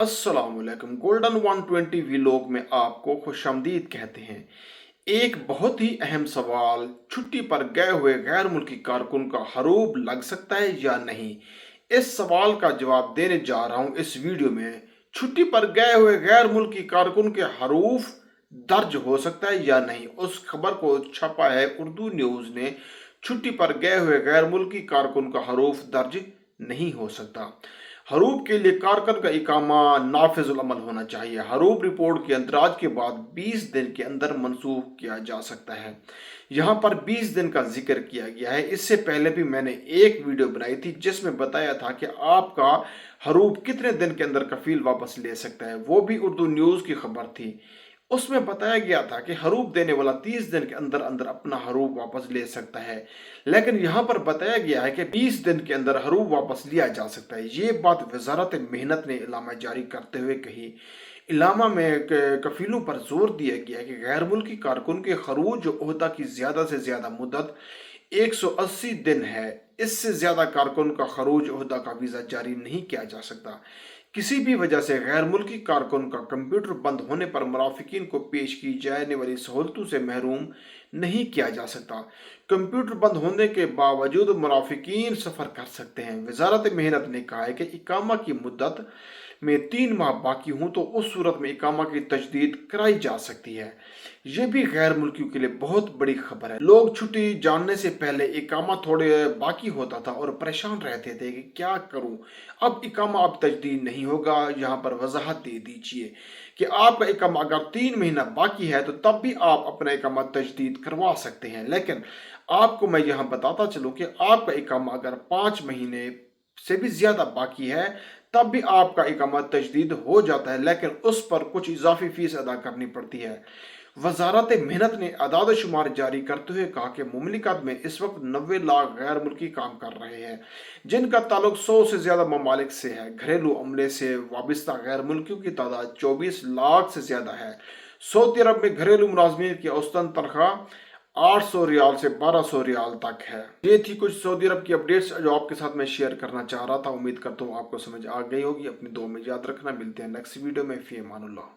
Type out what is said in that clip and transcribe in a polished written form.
अस्सलाम वालेकुम। Golden 120 vlog में आपको खुशामदीद कहते हैं। एक बहुत ही अहम सवाल, छुट्टी पर गए हुए गैर मुल्की कारकुन का हरूब लग सकता है या नहीं? इस सवाल का जवाब देने जा रहा हूं इस वीडियो में। छुट्टी पर गए हुए गैर मुल्की कारकुन के हरूफ दर्ज हो सकता है या नहीं, उस खबर को छपा है उर्दू न्यूज ने। छुट्टी पर गए हुए गैर मुल्की कारकुन का हरूफ दर्ज नहीं हो सकता। हरूब के लिए कारकुन का इकामा नाफिजुल अमल होना चाहिए। हरूब रिपोर्ट के अंतराज के बाद 20 दिन के अंदर मनसूख किया जा सकता है। यहाँ पर 20 दिन का जिक्र किया गया है। इससे पहले भी मैंने एक वीडियो बनाई थी जिसमें बताया था कि आपका हरूब कितने दिन के अंदर कफील वापस ले सकता है। वो भी उर्दू न्यूज़ की खबर थी। उसमें बताया गया था कि हरूब देने वाला 30 दिन के अंदर अंदर अपना हरूब वापस ले सकता है, लेकिन यहाँ पर बताया गया है कि 20 दिन के अंदर हरूब वापस लिया जा सकता है। ये बात वजारत मेहनत ने इलामा जारी करते हुए कही। इलामा में कफीलों पर जोर दिया गया कि गैर मुल्की कारकुन के खरूज ओहदा की ज़्यादा से ज़्यादा मुद्दत 180 दिन है। इससे ज़्यादा कारकुन का खरूज ओहदा का वीज़ा जारी नहीं किया जा सकता। किसी भी वजह से गैर मुल्की कारकुन का कंप्यूटर बंद होने पर मुनाफिकीन को पेश की जाने वाली सहूलतों से महरूम नहीं किया जा सकता। कंप्यूटर बंद होने के बावजूद मुनाफिकीन सफ़र कर सकते हैं। वजारत मेहनत ने कहा है कि इकामा की मुद्दत में 3 माह बाकी हूँ तो उस सूरत में इकामा की तजदीद कराई जा सकती है। ये भी गैर मुल्कियों के लिए बहुत बड़ी खबर है। लोग छुट्टी जानने से पहले इकामा थोड़े बाकी होता था और परेशान रहते थे कि क्या करूं। अब इकामा अब तजदीद नहीं होगा। यहाँ पर वजाहत दे दीजिए कि आपका इकामा अगर 3 महीना बाकी है तो तब भी आप अपना इकामा तजदीद करवा सकते हैं। लेकिन आपको मैं यहाँ बताता चलूँ कि आपका इकामा अगर 5 महीने से भी ज़्यादा बाकी है तब भी आपका इकामा तजदीद हो जाता है, लेकिन उस पर कुछ इजाफी फीस अदा करनी पड़ती है। वजारत मेहनत ने अदाद शुमार जारी करते हुए कहा कि मुमलिकत में इस वक्त 90 लाख गैर मुल्की काम कर रहे हैं, जिनका ताल्लुक 100 से ज़्यादा ममालिक से है। घरेलू अमले से वाबस्ता गैर मुल्कियों की तादाद 24 लाख से ज़्यादा है। सऊदी अरब में घरेलू मुलाजमीन की औसतन तनख्वाह 800 रियाल से 1200 रियाल तक है। ये थी कुछ सऊदी अरब की अपडेट्स जो आपके साथ मैं शेयर करना चाह रहा था। उम्मीद करता हूँ आपको समझ आ गई होगी। अपनी दुआ में याद रखना। मिलते हैं नेक्स्ट वीडियो में। फी अमानुल्लाह।